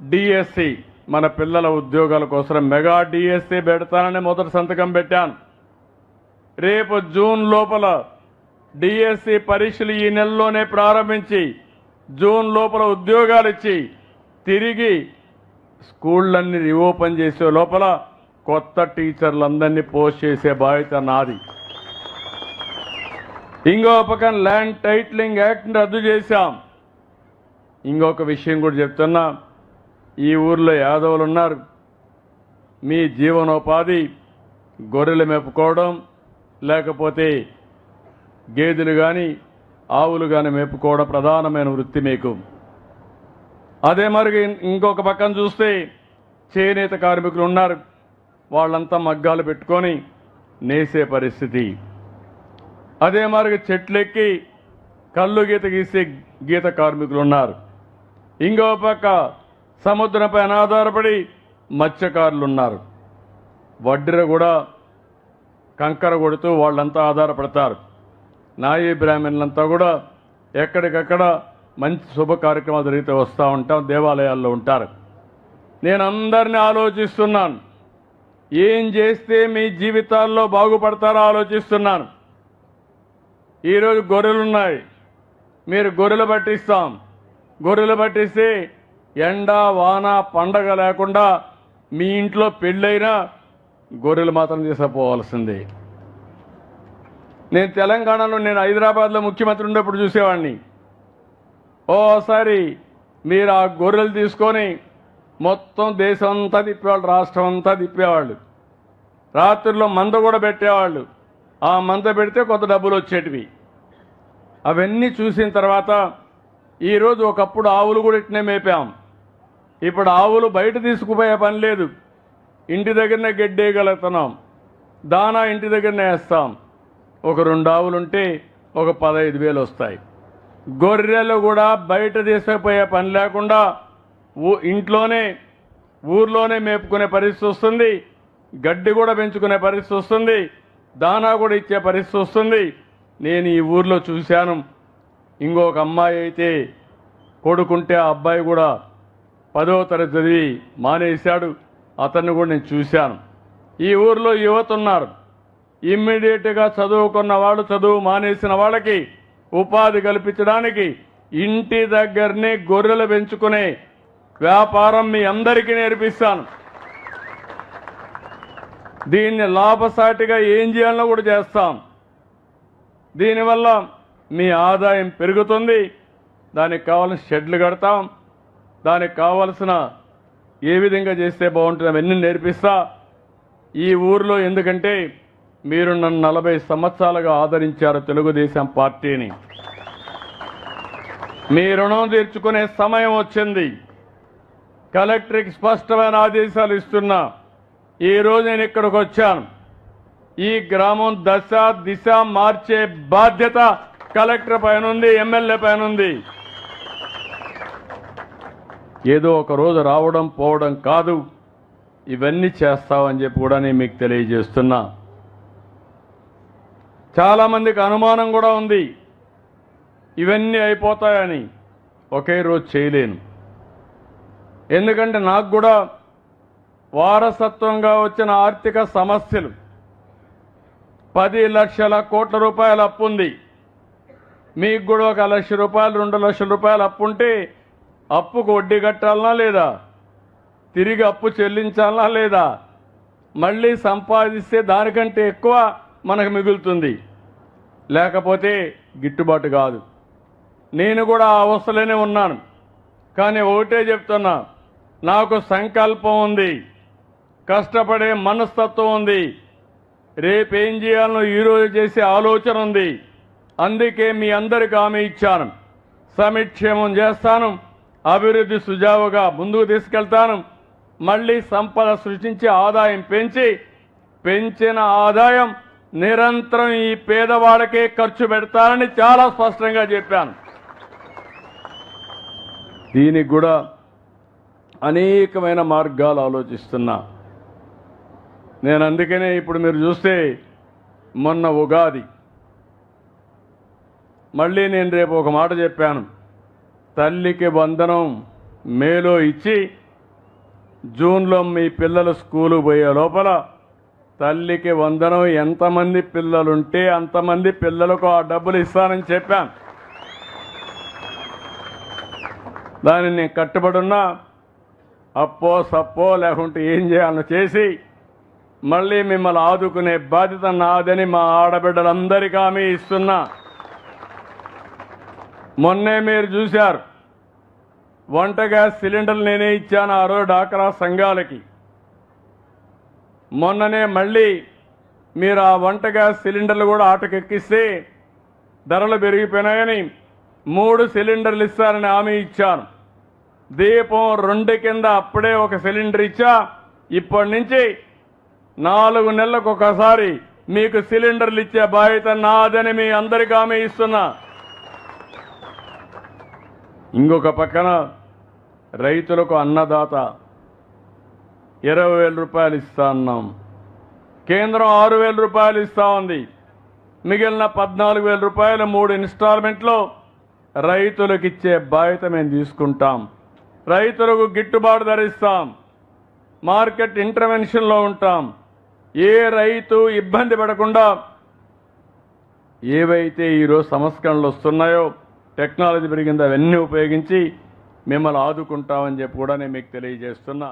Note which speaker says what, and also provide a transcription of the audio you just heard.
Speaker 1: DSC మన పిల్లల ఉద్యోగాల కోసం మెగా డిఎస్సి పెడతానని మొదటి సంతకం పెట్టాను. రేపు జూన్ లోపల డిఎస్సి పరీక్షలు ఈ నెలలోనే ప్రారంభించి జూన్ లోపల ఉద్యోగాలు ఇచ్చి తిరిగి స్కూళ్ళన్నీ రీఓపెన్ చేసే లోపల కొత్త టీచర్లందరినీ పోస్ట్ చేసే బాధ్యత నాది. ఇంకో పక్కన ల్యాండ్ టైటిలింగ్ యాక్ట్ని రద్దు చేశాం. ఇంకొక విషయం కూడా చెప్తున్నా, ఈ ఊర్లో యాదవులు ఉన్నారు. మీ జీవనోపాధి గొర్రెలు మేపుకోవడం, లేకపోతే గేదెలు కానీ ఆవులు కానీ మేపుకోవడం ప్రధానమైన వృత్తి మీకు. అదే మరి ఇంకొక పక్కన చూస్తే చేనేత కార్మికులు ఉన్నారు. వాళ్ళంతా మగ్గాలు పెట్టుకొని నేసే పరిస్థితి. అదే మరి చెట్లెక్కి కళ్ళు గీత గీసే గీత కార్మికులు ఉన్నారు. ఇంకో పక్క సముద్రంపై ఆధారపడి మత్స్యకారులు ఉన్నారు. వడ్డీర కూడా కంకర కొడుతూ వాళ్ళంతా ఆధారపడతారు. నాయీ బ్రాహ్మణులంతా కూడా ఎక్కడికక్కడ మంచి శుభ కార్యక్రమాలు జరిగితే వస్తూ ఉంటాం, దేవాలయాల్లో ఉంటారు. నేను అందరినీ ఆలోచిస్తున్నాను, ఏం చేస్తే మీ జీవితాల్లో బాగుపడతారో ఆలోచిస్తున్నాను. ఈరోజు గొర్రెలున్నాయి, మీరు గొర్రెలు పట్టిస్తాం. గొర్రెలు పట్టిస్తే ఎండ వాన పండగ లేకుండా మీ ఇంట్లో పెళ్ళైనా గొర్రెలు మాత్రం తీసుకుపోవాల్సిందే. నేను తెలంగాణలో హైదరాబాద్లో ముఖ్యమంత్రి ఉన్నప్పుడు చూసేవాడిని. ఓసారి మీరు ఆ గొర్రెలు తీసుకొని మొత్తం దేశం అంతా తిప్పేవాళ్ళు, రాష్ట్రం అంతా తిప్పేవాళ్ళు. రాత్రుల్లో మంద కూడా పెట్టేవాళ్ళు. ఆ మంద పెడితే కొంత డబ్బులు వచ్చేటివి. అవన్నీ చూసిన తర్వాత ఈరోజు ఒకప్పుడు ఆవులు కూడా ఇట్నే మేపాం. ఇప్పుడు ఆవులు బయట తీసుకుపోయే పని లేదు, ఇంటి దగ్గరనే గడ్డేయగలుగుతున్నాం. దానా ఇంటి దగ్గరనే వేస్తాం. ఒక 2 ఆవులుంటే ఒక 15,000 వస్తాయి. గొర్రెలు కూడా బయట తీసుకుపోయే పని లేకుండా ఇంట్లోనే ఊర్లోనే మేపుకునే పరిస్థితి వస్తుంది. గడ్డి కూడా పెంచుకునే పరిస్థితి వస్తుంది. దానా కూడా ఇచ్చే పరిస్థితి వస్తుంది. నేను ఈ ఊర్లో చూశాను. ఇంకొక అమ్మాయి అయితే కొడుకుంటే ఆ అబ్బాయి కూడా 10వ తరగతి చదివి మానేశాడు. అతన్ని కూడా నేను చూశాను. ఈ ఊర్లో యువత ఉన్నారు. ఇమ్మీడియట్గా చదువుకున్న వాళ్ళు, చదువు మానేసిన వాళ్ళకి ఉపాధి కల్పించడానికి ఇంటి దగ్గరనే గొర్రెలు పెంచుకునే వ్యాపారం మీ అందరికీ నేర్పిస్తాను. దీన్ని లాభసాటిగా ఏం చేయాలో కూడా చేస్తాం. దీనివల్ల మీ ఆదాయం పెరుగుతుంది. దానికి కావాల్సిన షెడ్లు కడతాం. దానికి కావాల్సిన ఏ విధంగా చేస్తే బాగుంటుంది అవన్నీ నేర్పిస్తా. ఈ ఊరిలో ఎందుకంటే మీరు నన్ను 40 సంవత్సరాలుగా ఆదరించారు తెలుగుదేశం పార్టీని. మీ రుణం తీర్చుకునే సమయం వచ్చింది. కలెక్టర్కి స్పష్టమైన ఆదేశాలు ఇస్తున్నా. ఈరోజు నేను ఇక్కడికి వచ్చాను. ఈ గ్రామం దశ దిశ మార్చే బాధ్యత కలెక్టర్ పైన ఉంది, ఎమ్మెల్యే పైన ఉంది. ఏదో ఒక రోజు రావడం పోవడం కాదు, ఇవన్నీ చేస్తామని చెప్పి కూడా నేను మీకు తెలియజేస్తున్నా. చాలామందికి అనుమానం కూడా ఉంది ఇవన్నీ అయిపోతాయని. ఒకే రోజు చేయలేను. ఎందుకంటే నాకు కూడా వారసత్వంగా వచ్చిన ఆర్థిక సమస్యలు, 10 లక్షల కోట్ల రూపాయల అప్పు ఉంది. మీకు కూడా 1 లక్ష రూపాయలు 2 లక్షల రూపాయలు అప్పు ఉంటే అప్పుకు వడ్డీ కట్టాలనా లేదా, తిరిగి అప్పు చెల్లించాలనా లేదా, మళ్ళీ సంపాదిస్తే దానికంటే ఎక్కువ మనకు మిగులుతుంది, లేకపోతే గిట్టుబాటు కాదు. నేను కూడా ఆ అవస్థలోనే ఉన్నాను. కానీ ఒకటే చెప్తున్నా, నాకు సంకల్పం ఉంది, కష్టపడే మనస్తత్వం ఉంది, రేపేం చేయాలనో ఈరోజు చేసే ఆలోచన ఉంది. అందుకే మీ అందరికీ హామీ ఇచ్చాను. సమిక్షేమం చేస్తాను, అభివృద్ధి సుజావుగా ముందుకు తీసుకెళ్తాను. మళ్ళీ సంపద సృష్టించి ఆదాయం పెంచిన ఆదాయం నిరంతరం ఈ పేదవాళ్ళకే ఖర్చు పెడతానని చాలా స్పష్టంగా చెప్పాను. దీనికి కూడా అనేకమైన మార్గాలు ఆలోచిస్తున్నా. నేను అందుకనే ఇప్పుడు మీరు చూస్తే మొన్న ఉగాది, మళ్ళీ నేను రేపు ఒక మాట చెప్పాను. తల్లికి వందనం మేలో ఇచ్చి జూన్లో మీ పిల్లలు స్కూలు పోయే లోపల తల్లికి వందనం ఎంతమంది పిల్లలుంటే అంతమంది పిల్లలకు ఆ డబ్బులు ఇస్తానని చెప్పాను. దాన్ని నేను కట్టుబడున్నా అప్పో సప్పో లేకుంటే ఏం చేయాలో చేసి మళ్ళీ మిమ్మల్ని ఆదుకునే బాధ్యత నాదని మా ఆడబిడ్డలందరికీ హామీ ఇస్తున్నా. మొన్నే మీరు చూశారు, వంట గ్యాస్ సిలిండర్లు నేనే ఇచ్చాను ఆ రోజు డాక్రా సంఘాలకి. మొన్ననే మళ్ళీ మీరు ఆ వంట గ్యాస్ సిలిండర్లు కూడా ఆటకెక్కిస్తే ధరలు పెరిగిపోయినాయని 3 సిలిండర్లు ఇస్తారని హామీ ఇచ్చాను. దీపం 2 కింద అప్పుడే ఒక సిలిండర్ ఇచ్చా. ఇప్పటి నుంచి 4 నెలలకు ఒకసారి మీకు సిలిండర్లు ఇచ్చే బాధ్యత నాదని మీ అందరికీ హామీ ఇస్తున్నా. ఇంకొక పక్కన రైతులకు అన్నదాత 20,000 రూపాయలు ఇస్తా అన్నాం. కేంద్రం 6,000 రూపాయలు ఇస్తా ఉంది. మిగిలిన 14,000 రూపాయలు 3 ఇన్స్టాల్మెంట్లో రైతులకు ఇచ్చే బాధ్యత మేము తీసుకుంటాం. రైతులకు గిట్టుబాటు ధర ఇస్తాం. మార్కెట్ ఇంటర్వెన్షన్లో ఉంటాం. ఏ రైతు ఇబ్బంది పడకుండా ఏవైతే ఈరోజు సంస్కరణలు వస్తున్నాయో టెక్నాలజీ పెరిగిందో అవన్నీ ఉపయోగించి మిమ్మల్ని ఆదుకుంటామని చెప్పి కూడా నేను మీకు తెలియజేస్తున్నా.